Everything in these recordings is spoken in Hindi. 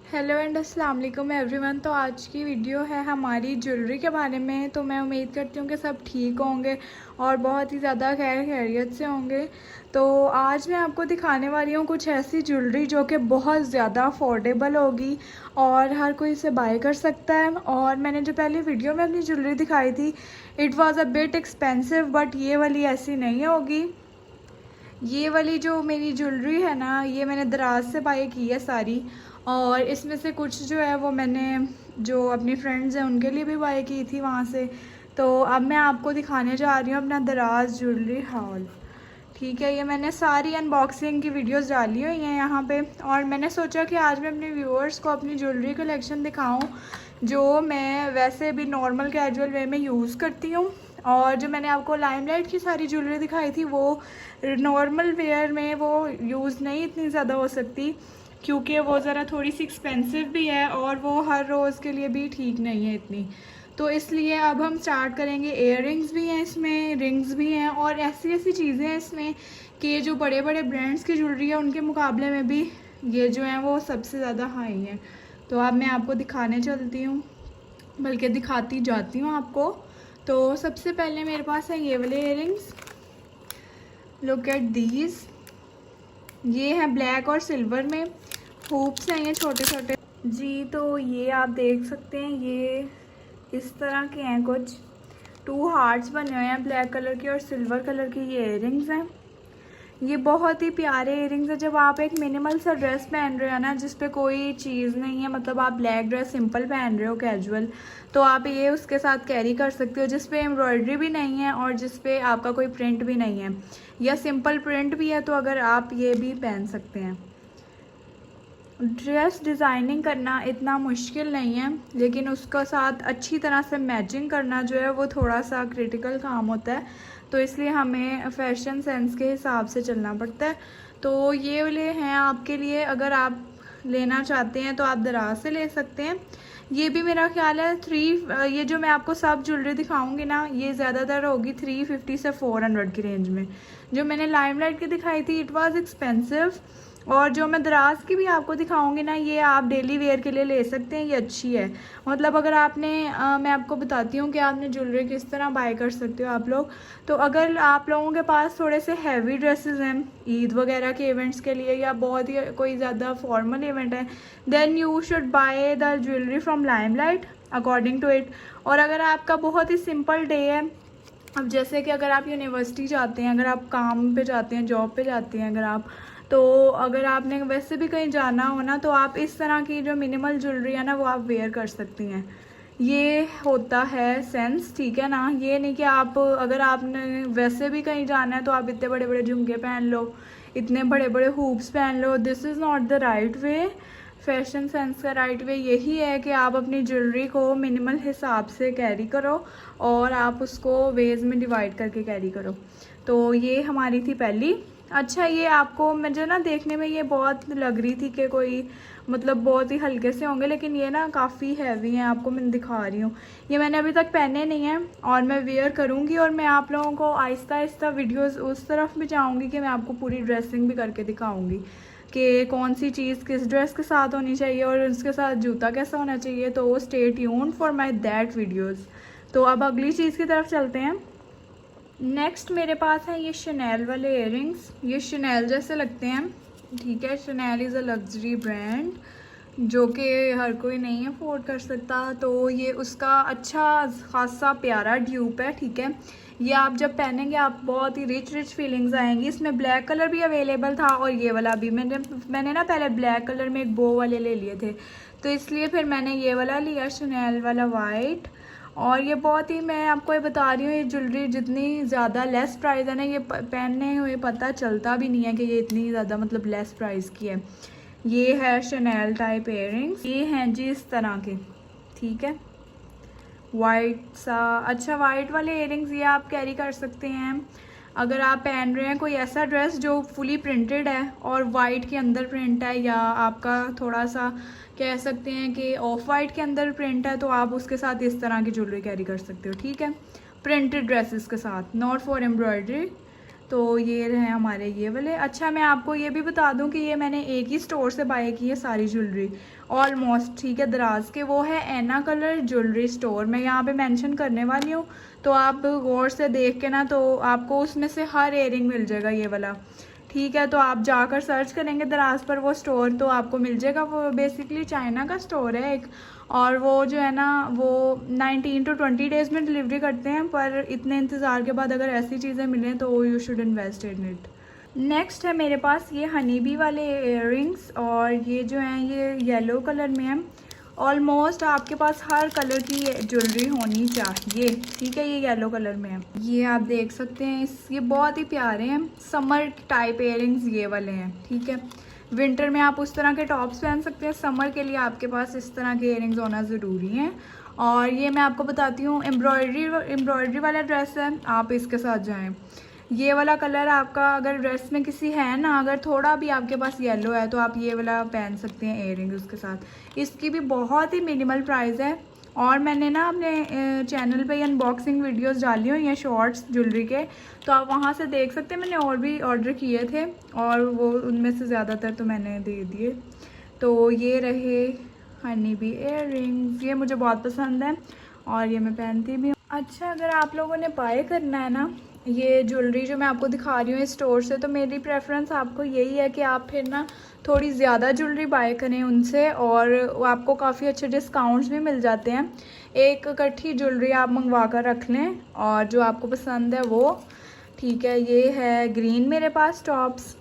हेलो एंड अस्सलाम वालेकुम एवरीवन। तो आज की वीडियो है हमारी ज्वेलरी के बारे में। तो मैं उम्मीद करती हूँ कि सब ठीक होंगे और बहुत ही ज़्यादा खैर खैरियत से होंगे। तो आज मैं आपको दिखाने वाली हूँ कुछ ऐसी ज्वेलरी जो कि बहुत ज़्यादा अफोर्डेबल होगी और हर कोई इसे बाय कर सकता है। और मैंने जो पहले वीडियो में अपनी ज्वेलरी दिखाई थी it was a bit expensive, but ये वाली ऐसी नहीं होगी। ये वाली जो मेरी ज्वेलरी है ना, ये मैंने दराज से बाय की है सारी, और इसमें से कुछ जो है वो मैंने जो अपनी फ्रेंड्स हैं उनके लिए भी बाय की थी वहाँ से। तो अब मैं आपको दिखाने जा रही हूँ अपना दराज ज्वेलरी हॉल। ठीक है, ये मैंने सारी अनबॉक्सिंग की वीडियोस डाली हुई हैं यहाँ पे, और मैंने सोचा कि आज मैं अपने व्यूअर्स को अपनी ज्वेलरी कलेक्शन दिखाऊं जो मैं वैसे भी नॉर्मल कैजुअल वे में यूज़ करती हूँ। और जो मैंने आपको लाइमलाइट की सारी ज्वेलरी दिखाई थी वो नॉर्मल वेयर में वो यूज़ नहीं इतनी ज़्यादा हो सकती, क्योंकि वो ज़रा थोड़ी सी एक्सपेंसिव भी है और वो हर रोज़ के लिए भी ठीक नहीं है इतनी। तो इसलिए अब हम स्टार्ट करेंगे। इयर रिंग्स भी हैं इसमें, रिंग्स भी हैं, और ऐसी ऐसी चीज़ें हैं इसमें कि जो बड़े बड़े ब्रांड्स की ज्वेलरी है उनके मुकाबले में भी ये जो है वो सबसे ज़्यादा हाई हैं। तो अब मैं आपको दिखाने चलती हूँ, बल्कि दिखाती जाती हूँ आपको। तो सबसे पहले मेरे पास है ये वाले ear rings. Look at these. ये हैं ब्लैक और सिल्वर में, हुप्स हैं ये छोटे छोटे जी। तो ये आप देख सकते हैं, ये इस तरह के हैं कुछ। 2 हार्ट्स बने हुए हैं ब्लैक कलर के और सिल्वर कलर के ये इयररिंग्स हैं। ये बहुत ही प्यारे इयररिंग्स हैं। जब आप एक मिनिमल सा ड्रेस पहन रहे हो ना जिस पे कोई चीज़ नहीं है, मतलब आप ब्लैक ड्रेस सिंपल पहन रहे हो कैजुअल, तो आप ये उसके साथ कैरी कर सकते हो, जिस पे एम्ब्रॉयडरी भी नहीं है और जिस पे आपका कोई प्रिंट भी नहीं है, या सिंपल प्रिंट भी है तो अगर आप ये भी पहन सकते हैं। ड्रेस डिज़ाइनिंग करना इतना मुश्किल नहीं है, लेकिन उसका साथ अच्छी तरह से मैचिंग करना जो है वो थोड़ा सा क्रिटिकल काम होता है। तो इसलिए हमें फैशन सेंस के हिसाब से चलना पड़ता है। तो ये वाले हैं आपके लिए, अगर आप लेना चाहते हैं तो आप दराज से ले सकते हैं। ये भी मेरा ख्याल है ये जो मैं आपको सब ज्वेलरी दिखाऊंगी ना, ये ज़्यादातर होगी 350 से 400 की रेंज में। जो मैंने लाइमलाइट की दिखाई थी इट वाज एक्सपेंसिव, और जो मैं दराज की भी आपको दिखाऊंगी ना ये आप डेली वेयर के लिए ले सकते हैं, ये अच्छी है। मतलब अगर आपने मैं आपको बताती हूँ कि आपने ज्वेलरी किस तरह बाय कर सकते हो आप लोग। तो अगर आप लोगों के पास थोड़े से हैवी ड्रेसेस हैं ईद वगैरह के इवेंट्स के लिए, या बहुत ही कोई ज़्यादा फॉर्मल इवेंट है, then you should buy the jewellery from Limelight according to it. और अगर आपका बहुत ही सिंपल डे है, अब जैसे कि अगर आप यूनिवर्सिटी जाते हैं, अगर आप काम पे जाते हैं, जॉब पे जाते हैं, अगर आप, तो अगर आपने वैसे भी कहीं जाना हो ना, तो आप इस तरह की जो मिनिमल ज्वेलरी है ना वो आप वेयर कर सकती हैं। ये होता है सेंस, ठीक है ना। ये नहीं कि आप अगर आपने वैसे भी कहीं जाना है तो आप इतने बड़े बड़े झुमके पहन लो, इतने बड़े बड़े हुप्स पहन लो। This is not the right way. Fashion sense का राइट वे यही है कि आप अपनी ज्वेलरी को मिनिमल हिसाब से कैरी करो और आप उसको वेज में डिवाइड करके कैरी करो। तो ये हमारी थी पहली। अच्छा, ये आपको मुझे ना देखने में ये बहुत लग रही थी कि कोई मतलब बहुत ही हल्के से होंगे, लेकिन ये ना काफ़ी हैवी हैं। आपको मैं दिखा रही हूँ, ये मैंने अभी तक पहने नहीं हैं और मैं वेयर करूँगी, और मैं आप लोगों को आहिस्ता आहिस्ता वीडियोस उस तरफ भी जाऊँगी कि मैं आपको पूरी ड्रेसिंग भी करके दिखाऊँगी कि कौन सी चीज़ किस ड्रेस के साथ होनी चाहिए और उसके साथ जूता कैसा होना चाहिए। तो stay tuned for my that videos. तो अब अगली चीज़ की तरफ चलते हैं। नेक्स्ट मेरे पास है ये शनेल वाले इयररिंग्स। ये शनेल जैसे लगते हैं, ठीक है। Chanel is a luxury brand जो कि हर कोई नहीं अफोर्ड कर सकता, तो ये उसका अच्छा खासा प्यारा ड्यूप है, ठीक है। ये आप जब पहनेंगे आप बहुत ही रिच रिच फीलिंग्स आएंगी। इसमें ब्लैक कलर भी अवेलेबल था और ये वाला भी। मैंने ना पहले ब्लैक कलर में एक बो वाले ले लिए थे, तो इसलिए फिर मैंने ये वाला लिया शनेल वाला वाइट। और ये बहुत ही, मैं आपको ये बता रही हूँ, ये ज्वेलरी जितनी ज़्यादा लेस प्राइस है ना, ये पहनने हुए पता चलता भी नहीं है कि ये इतनी ज़्यादा मतलब लेस प्राइस की है। ये है शनेल टाइप इयररिंग्स। ये हैं जी इस तरह के, ठीक है। वाइट सा, अच्छा वाइट वाले इयररिंग्स ये आप कैरी कर सकते हैं अगर आप पहन रहे हैं कोई ऐसा ड्रेस जो फुली प्रिंटेड है और वाइट के अंदर प्रिंट है, या आपका थोड़ा सा कह सकते हैं कि ऑफ वाइट के अंदर प्रिंट है, तो आप उसके साथ इस तरह की ज्वेलरी कैरी कर सकते हो, ठीक है। प्रिंटेड ड्रेसेस के साथ, नॉट फॉर एम्ब्रॉयडरी। तो ये रहे हमारे ये वाले। अच्छा मैं आपको ये भी बता दूं कि ये मैंने एक ही स्टोर से बाय की है सारी ज्वेलरी ऑलमोस्ट, ठीक है, दराज के। वो है एना कलर ज्वेलरी स्टोर, मैं यहाँ पे मेंशन करने वाली हूँ, तो आप गौर से देख के ना तो आपको उसमें से हर एयरिंग मिल जाएगा ये वाला, ठीक है। तो आप जाकर सर्च करेंगे दराज पर वो स्टोर तो आपको मिल जाएगा। वो बेसिकली चाइना का स्टोर है एक, और वो जो है ना वो 19 to 20 डेज़ में डिलीवरी करते हैं, पर इतने इंतज़ार के बाद अगर ऐसी चीज़ें मिलें तो you should invest in it. Next है मेरे पास ये हनी बी वाले इयररिंग्स, और ये जो हैं ये येलो कलर में है। ऑलमोस्ट आपके पास हर कलर की ज्वेलरी होनी चाहिए, ठीक है। ये येलो कलर में है, ये आप देख सकते हैं, ये बहुत ही प्यारे हैं, समर टाइप इयररिंग्स ये वाले हैं, ठीक है। विंटर में आप उस तरह के टॉप्स पहन सकते हैं, समर के लिए आपके पास इस तरह के इयररिंग्स होना ज़रूरी हैं। और ये मैं आपको बताती हूँ एम्ब्रॉयडरी वाला ड्रेस है, आप इसके साथ जाएं। ये वाला कलर आपका अगर ड्रेस में किसी है ना, अगर थोड़ा भी आपके पास येलो है तो आप ये वाला पहन सकते हैं इयररिंग्स उसके साथ। इसकी भी बहुत ही मिनिमल प्राइस है, और मैंने ना अपने चैनल पे अनबॉक्सिंग वीडियोस डाली हुई हैं शॉर्ट्स ज्वेलरी के, तो आप वहाँ से देख सकते हैं। मैंने और भी ऑर्डर किए थे और वो उनमें से ज़्यादातर तो मैंने दे दिए। तो ये रहे हनी बी इयररिंग्स, ये मुझे बहुत पसंद है और ये मैं पहनती भी हूँ। अच्छा अगर आप लोगों ने बाय करना है ना ये ज्वेलरी जो मैं आपको दिखा रही हूँ इस स्टोर से, तो मेरी प्रेफरेंस आपको यही है कि आप फिर ना थोड़ी ज़्यादा ज्वेलरी बाय करें उनसे, और आपको काफ़ी अच्छे डिस्काउंट्स भी मिल जाते हैं। एक इकट्ठी ज्वेलरी आप मंगवा कर रख लें और जो आपको पसंद है वो, ठीक है। ये है ग्रीन मेरे पास टॉप्स,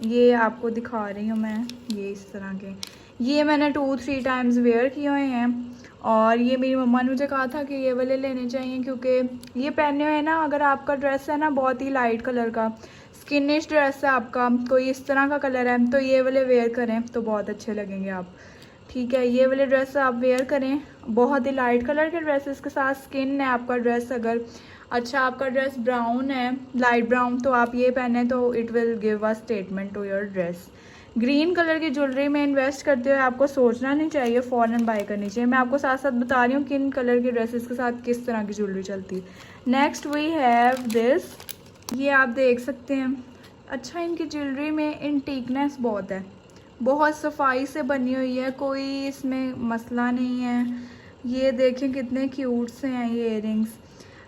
ये आपको दिखा रही हूँ मैं, ये इस तरह के, ये मैंने 2-3 टाइम्स वेयर किए हुए हैं। और ये मेरी मम्मा ने मुझे कहा था कि ये वाले लेने चाहिए, क्योंकि ये पहने हुए ना, अगर आपका ड्रेस है ना बहुत ही लाइट कलर का, स्किनिश ड्रेस है आपका, कोई इस तरह का कलर है, तो ये वाले वेयर करें तो बहुत अच्छे लगेंगे आप, ठीक है। ये वाले ड्रेस आप वेयर करें, बहुत ही लाइट कलर के ड्रेसेस के साथ। स्किन है आपका ड्रेस अगर अच्छा, आपका ड्रेस ब्राउन है, लाइट ब्राउन, तो आप ये पहने तो it will give a statement to your dress. Green colour की ज्वेलरी में इन्वेस्ट करते हुए आपको सोचना नहीं चाहिए, फ़ौरन बाय करनी चाहिए। मैं आपको साथ साथ बता रही हूँ किन कलर के ड्रेसेस के साथ किस तरह की ज्वेलरी चलती है। नेक्स्ट वी हैव दिस, ये आप देख सकते हैं। अच्छा इनकी ज्वेलरी में इंटीकनेस बहुत है, बहुत सफाई से बनी हुई है, कोई इसमें मसला नहीं है। ये देखें कितने क्यूट से हैं ये इयररिंग्स।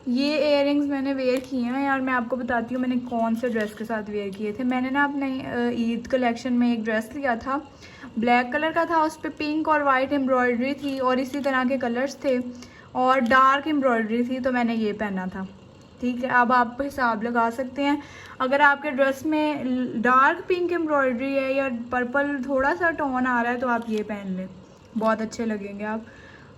ये इयररिंग्स मैंने वेयर किए हैं यार, मैं आपको बताती हूँ मैंने कौन से ड्रेस के साथ वेयर किए थे। मैंने ना अपने ईद कलेक्शन में एक ड्रेस लिया था, ब्लैक कलर का था, उस पर पिंक और वाइट एम्ब्रॉयडरी थी और इसी तरह के कलर्स थे और डार्क एम्ब्रॉयडरी थी, तो मैंने ये पहना था, ठीक है। अब आप हिसाब लगा सकते हैं, अगर आपके ड्रेस में डार्क पिंक एम्ब्रॉयडरी है या पर्पल थोड़ा सा टोन आ रहा है तो आप ये पहन लें, बहुत अच्छे लगेंगे आप।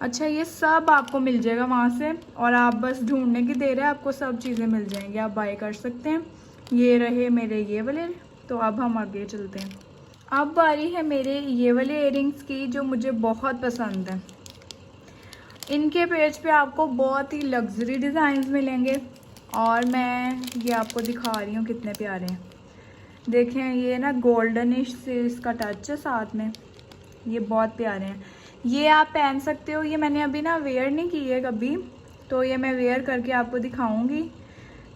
अच्छा ये सब आपको मिल जाएगा वहाँ से, और आप बस ढूंढने की देर है, आपको सब चीज़ें मिल जाएंगी, आप बाय कर सकते हैं। ये रहे मेरे ये वाले, तो अब हम आगे चलते हैं। अब बारी है मेरे ये वाले इयररिंग्स की जो मुझे बहुत पसंद है। इनके पेज पे आपको बहुत ही लग्जरी डिज़ाइंस मिलेंगे और मैं ये आपको दिखा रही हूँ कितने प्यारे हैं। देखें ये ना गोल्डनिश से इसका टच है साथ में, ये बहुत प्यारे हैं। ये आप पहन सकते हो, ये मैंने अभी ना वेयर नहीं की है कभी, तो ये मैं वेयर करके आपको दिखाऊंगी।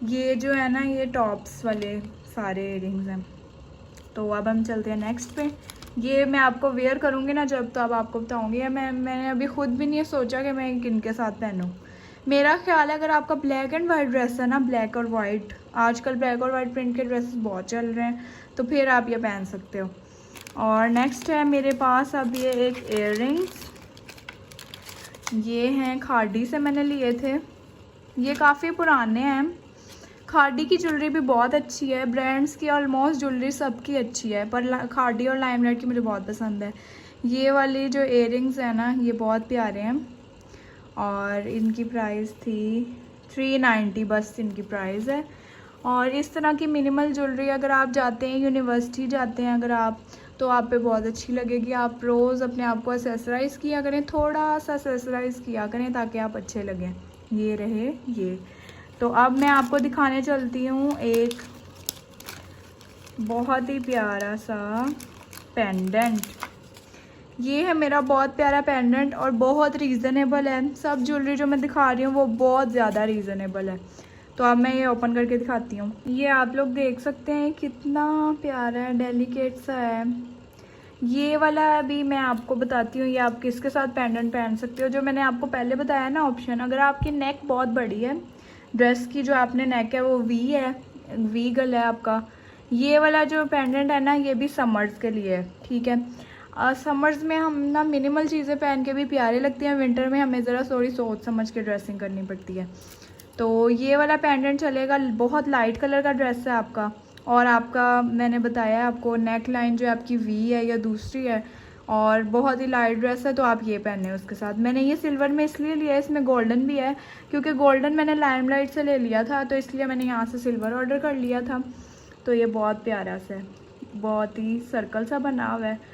ये जो है ना ये टॉप्स वाले सारे इयररिंग्स हैं। तो अब हम चलते हैं नेक्स्ट पे। ये मैं आपको वेयर करूँगी ना जब, तो अब आपको बताऊँगी। मैंने अभी ख़ुद भी नहीं सोचा कि मैं किन के साथ पहनूँ। मेरा ख्याल है अगर आपका ब्लैक एंड वाइट ड्रेस है ना, ब्लैक और वाइट, आजकल ब्लैक और वाइट प्रिंट के ड्रेसेस बहुत चल रहे हैं, तो फिर आप ये पहन सकते हो। और नेक्स्ट है मेरे पास अब ये एक इयररिंग्स, ये हैं खाड़ी से मैंने लिए थे, ये काफ़ी पुराने हैं। खाड़ी की ज्वेलरी भी बहुत अच्छी है, ब्रांड्स की ऑलमोस्ट ज्वेलरी सबकी अच्छी है, पर खाड़ी और लाइमलाइट की मुझे बहुत पसंद है। ये वाली जो इयररिंग्स है ना ये बहुत प्यारे हैं और इनकी प्राइस थी 390, बस इनकी प्राइस है। और इस तरह की मिनिमल ज्वेलरी अगर आप जाते हैं, यूनिवर्सिटी जाते हैं अगर आप, तो आप पे बहुत अच्छी लगेगी। आप रोज़ अपने आप को एक्सेसराइज़ किया करें, थोड़ा सा एक्सेसराइज़ किया करें ताकि आप अच्छे लगें। ये रहे ये। तो अब मैं आपको दिखाने चलती हूँ एक बहुत ही प्यारा सा पेंडेंट। ये है मेरा बहुत प्यारा पेंडेंट और बहुत रीज़नेबल है। सब ज्वेलरी जो मैं दिखा रही हूँ वो बहुत ज़्यादा रीज़नेबल है, तो अब मैं ये ओपन करके दिखाती हूँ। ये आप लोग देख सकते हैं कितना प्यारा है, डेलिकेट सा है। ये वाला अभी मैं आपको बताती हूँ, ये आप किसके साथ पेंडेंट पहन सकते हो। जो मैंने आपको पहले बताया ना ऑप्शन, अगर आपकी नेक बहुत बड़ी है, ड्रेस की जो आपने नेक है वो वी है, वी गला है आपका, ये वाला जो पेंडेंट है ना, ये भी समर्स के लिए है, ठीक है। समर्स में हम ना मिनिमल चीज़ें पहन के भी प्यारी लगती हैं, विंटर में हमें ज़रा थोड़ी सोच समझ के ड्रेसिंग करनी पड़ती है। तो ये वाला पेंडेंट चलेगा। बहुत लाइट कलर का ड्रेस है आपका, और आपका मैंने बताया आपको नेक लाइन जो आपकी वी है या दूसरी है, और बहुत ही लाइट ड्रेस है, तो आप ये पहने उसके साथ। मैंने ये सिल्वर में इसलिए लिया है, इसमें गोल्डन भी है, क्योंकि गोल्डन मैंने लाइमलाइट से ले लिया था, तो इसलिए मैंने यहाँ से सिल्वर ऑर्डर कर लिया था। तो ये बहुत प्यारा सा है, बहुत ही सर्कल सा बना हुआ है।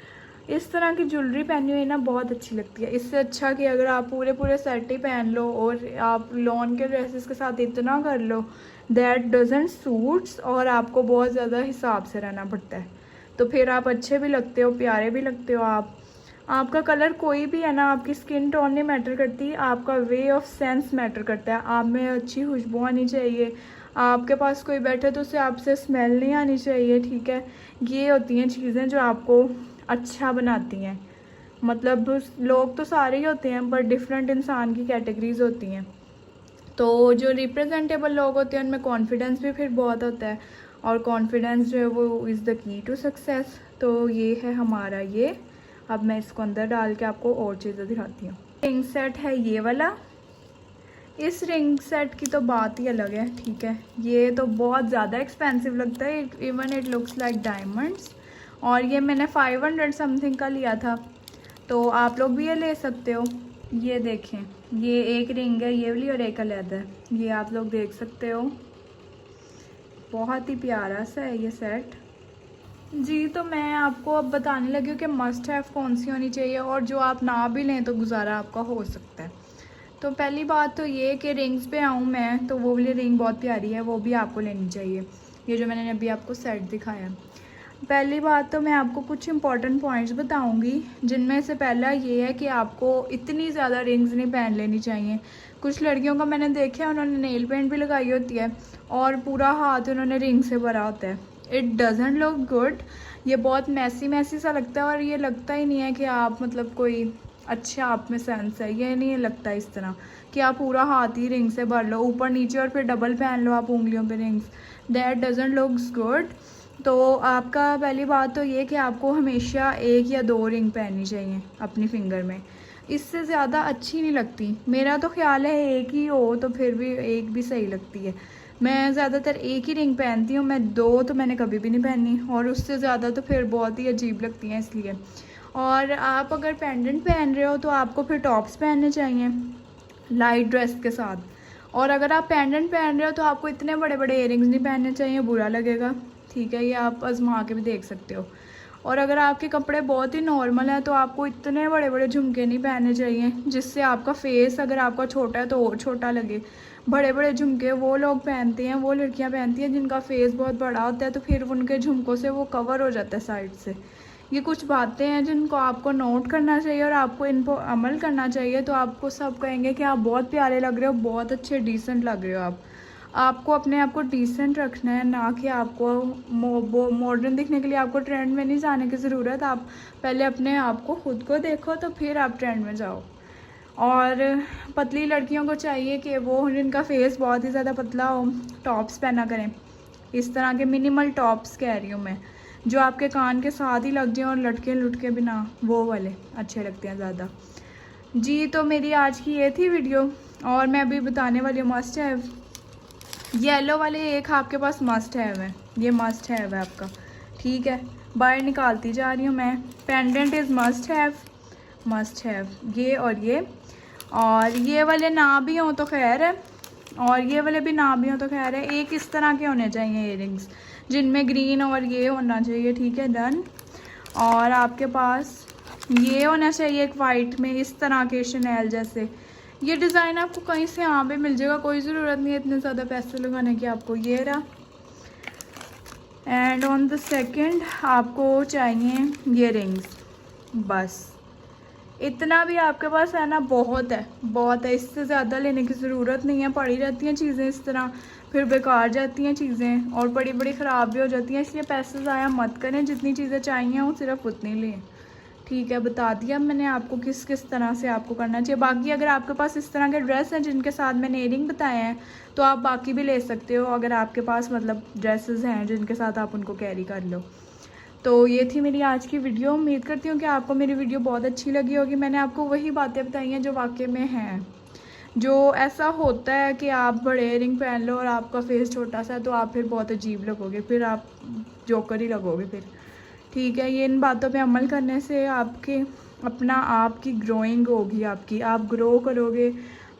इस तरह की ज्वेलरी पहनी हुई ना बहुत अच्छी लगती है। इससे अच्छा कि अगर आप पूरे पूरे सेट ही पहन लो और आप लॉन के ड्रेसेस के साथ इतना कर लो, दैट डजंट सूट्स, और आपको बहुत ज़्यादा हिसाब से रहना पड़ता है, तो फिर आप अच्छे भी लगते हो, प्यारे भी लगते हो। आपका कलर कोई भी है ना, आपकी स्किन टोन नहीं मैटर करती, आपका वे ऑफ सेंस मैटर करता है। आप में अच्छी खुशबू आनी चाहिए, आपके पास कोई बैठे तो उससे आपसे स्मेल नहीं आनी चाहिए, ठीक है। ये होती हैं चीज़ें जो आपको अच्छा बनाती हैं। मतलब लोग तो सारे ही होते हैं, पर डिफरेंट इंसान की कैटेगरीज होती हैं। तो जो रिप्रेजेंटेबल लोग होते हैं उनमें कॉन्फिडेंस भी फिर बहुत होता है, और कॉन्फिडेंस जो है वो is the key to success. तो ये है हमारा ये। अब मैं इसको अंदर डाल के आपको और चीज़ें दिखाती हूँ। रिंग सेट है ये वाला। इस रिंग सेट की तो बात ही अलग है, ठीक है। ये तो बहुत ज़्यादा एक्सपेंसिव लगता है, even it looks like diamonds, और ये मैंने 500 समथिंग का लिया था, तो आप लोग भी ये ले सकते हो। ये देखें, ये एक रिंग है ये वाली और एक अलग है, ये आप लोग देख सकते हो। बहुत ही प्यारा सा है ये सेट जी। तो मैं आपको अब बताने लगी हूँ कि मस्ट हैव कौन सी होनी चाहिए, और जो आप ना भी लें तो गुजारा आपका हो सकता है। तो पहली बात तो ये कि रिंग्स पे आऊँ मैं, तो वो वाली रिंग बहुत प्यारी है, वो भी आपको लेनी चाहिए। ये जो मैंने अभी आपको सेट दिखाया। पहली बात तो मैं आपको कुछ इंपॉर्टेंट पॉइंट्स बताऊंगी, जिनमें से पहला ये है कि आपको इतनी ज़्यादा रिंग्स नहीं पहन लेनी चाहिए। कुछ लड़कियों का मैंने देखा है, उन्होंने नेल पेंट भी लगाई होती है और पूरा हाथ उन्होंने रिंग से भरा होता है। इट डजेंट लुक गुड, ये बहुत मैसी सा लगता है, और ये लगता ही नहीं है कि आप मतलब कोई अच्छा आप में सेंस है। ये नहीं लगता इस तरह कि आप पूरा हाथ ही रिंग से भर लो ऊपर नीचे, और फिर डबल पहन लो आप उंगलियों पे rings. That doesn't looks good. तो आपका पहली बात तो ये कि आपको हमेशा एक या दो रिंग पहननी चाहिए अपनी फिंगर में, इससे ज़्यादा अच्छी नहीं लगती। मेरा तो ख्याल है एक ही हो तो फिर भी एक भी सही लगती है। मैं ज़्यादातर एक ही रिंग पहनती हूँ, मैं दो तो मैंने कभी भी नहीं पहनी, और उससे ज़्यादा तो फिर बहुत ही अजीब लगती हैं इसलिए। और आप अगर पेंडेंट पहन रहे हो तो आपको फिर टॉप्स पहनने चाहिए लाइट ड्रेस के साथ, और अगर आप पेंडेंट पहन रहे हो तो आपको इतने बड़े बड़े इयरिंग्स नहीं पहनने चाहिए, बुरा लगेगा, ठीक है। ये आप आजमा के भी देख सकते हो। और अगर आपके कपड़े बहुत ही नॉर्मल हैं तो आपको इतने बड़े बड़े झुमके नहीं पहनने चाहिए, जिससे आपका फेस अगर आपका छोटा है तो और छोटा लगे। बड़े बड़े झुमके वो लोग पहनते हैं, वो लड़कियां पहनती हैं जिनका फेस बहुत बड़ा होता है, तो फिर उनके झुमकों से वो कवर हो जाता है साइड से। ये कुछ बातें हैं जिनको आपको नोट करना चाहिए और आपको इन पर अमल करना चाहिए, तो आपको सब कहेंगे कि आप बहुत प्यारे लग रहे हो, बहुत अच्छे डिसेंट लग रहे हो। आपको अपने आप को डिसेंट रखना है, ना कि आपको मॉडर्न दिखने के लिए आपको ट्रेंड में नहीं जाने की ज़रूरत। आप पहले अपने आप को खुद को देखो तो फिर आप ट्रेंड में जाओ। और पतली लड़कियों को चाहिए कि वो जिनका फेस बहुत ही ज़्यादा पतला हो, टॉप्स पहना करें। इस तरह के मिनिमल टॉप्स कह रही हूँ मैं, जो आपके कान के साथ ही लग जाए और लटके लुटके भी ना, वो वाले अच्छे लगते हैं ज़्यादा जी। तो मेरी आज की ये थी वीडियो, और मैं अभी बताने वाली हूँ मस्ट हैव। येलो वाले एक आपके पास मस्ट हैव है, ये मस्ट हैव है आपका, ठीक है। बाहर निकालती जा रही हूँ मैं। पेंडेंट इज़ मस्ट हैव ये और ये, और ये वाले ना भी हों तो खैर है, और ये वाले भी ना भी हों तो खैर है। एक इस तरह के होने चाहिए इयरिंग्स जिनमें ग्रीन और ये होना चाहिए, ठीक है, डन। और आपके पास ये होना चाहिए एक वाइट में इस तरह के शनेल जैसे। ये डिज़ाइन आपको कहीं से यहाँ पे मिल जाएगा, कोई ज़रूरत नहीं है इतने ज़्यादा पैसे लगाने की। आपको ये रहा। एंड ऑन द सेकंड आपको चाहिए ये रिंग्स, बस इतना भी आपके पास है ना बहुत है, बहुत है। इससे ज़्यादा लेने की ज़रूरत नहीं है। पड़ी रहती हैं चीज़ें इस तरह, फिर बेकार जाती हैं चीज़ें और बड़ी बड़ी ख़राब भी हो जाती हैं। इसलिए पैसे ज़ाया मत करें, जितनी चीज़ें चाहिए वो सिर्फ उतनी लें। ठीक है, बता दिया मैंने आपको किस किस तरह से आपको करना चाहिए। बाकी अगर आपके पास इस तरह के ड्रेस हैं जिनके साथ मैंने इयरिंग बताए हैं तो आप बाकी भी ले सकते हो, अगर आपके पास मतलब ड्रेसेस हैं जिनके साथ आप उनको कैरी कर लो। तो ये थी मेरी आज की वीडियो। उम्मीद करती हूँ कि आपको मेरी वीडियो बहुत अच्छी लगी होगी। मैंने आपको वही बातें बताई हैं जो वाकई में हैं। जो ऐसा होता है कि आप बड़े इयरिंग पहन लो और आपका फेस छोटा सा है तो आप फिर बहुत अजीब लगोगे, फिर आप जोकर ही लगोगे फिर। ठीक है, ये इन बातों पे अमल करने से आपके अपना आपकी ग्रोइंग होगी, आपकी आप ग्रो करोगे,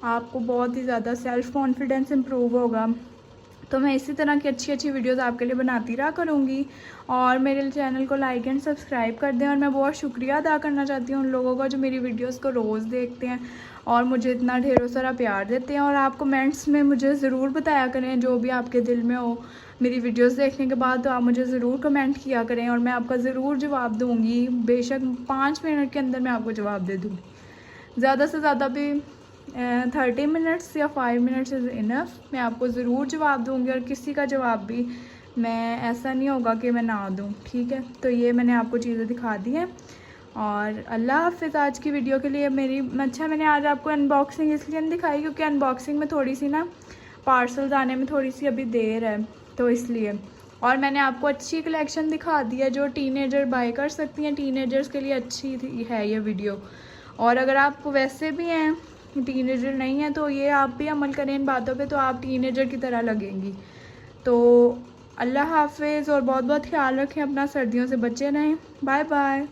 आपको बहुत ही ज़्यादा सेल्फ़ कॉन्फिडेंस इम्प्रूव होगा। तो मैं इसी तरह की अच्छी अच्छी वीडियोस आपके लिए बनाती रहा करूँगी। और मेरे चैनल को लाइक एंड सब्सक्राइब कर दें। और मैं बहुत शुक्रिया अदा करना चाहती हूँ उन लोगों का जो मेरी वीडियोस को रोज़ देखते हैं और मुझे इतना ढेरों सारा प्यार देते हैं। और आप कमेंट्स में मुझे ज़रूर बताया करें जो भी आपके दिल में हो मेरी वीडियोस देखने के बाद, तो आप मुझे ज़रूर कमेंट किया करें और मैं आपका ज़रूर जवाब दूँगी। बेशक 5 मिनट के अंदर मैं आपको जवाब दे दूँगी, ज़्यादा से ज़्यादा भी 30 मिनट्स या 5 मिनट्स इज़ इनफ। मैं आपको ज़रूर जवाब दूँगी और किसी का जवाब भी मैं ऐसा नहीं होगा कि मैं ना दूँ। ठीक है, तो ये मैंने आपको चीज़ें दिखा दी हैं। और अल्लाह हाफ़िज़। आज की वीडियो के लिए मेरी मैंने आज आपको अनबॉक्सिंग इसलिए नहीं दिखाई क्योंकि अनबॉक्सिंग में थोड़ी सी ना पार्सल्स आने में थोड़ी सी अभी देर है, तो इसलिए। और मैंने आपको अच्छी कलेक्शन दिखा दी है जो टीनेजर बाय कर सकती हैं। टीनेजर्स के लिए अच्छी है ये वीडियो। और अगर आप वैसे भी हैं टीनेजर नहीं है तो ये आप भी अमल करें इन बातों पे, तो आप टीनेजर की तरह लगेंगी। तो अल्लाह हाफ़िज़ और बहुत बहुत ख्याल रखें अपना, सर्दियों से बचे रहें। Bye bye.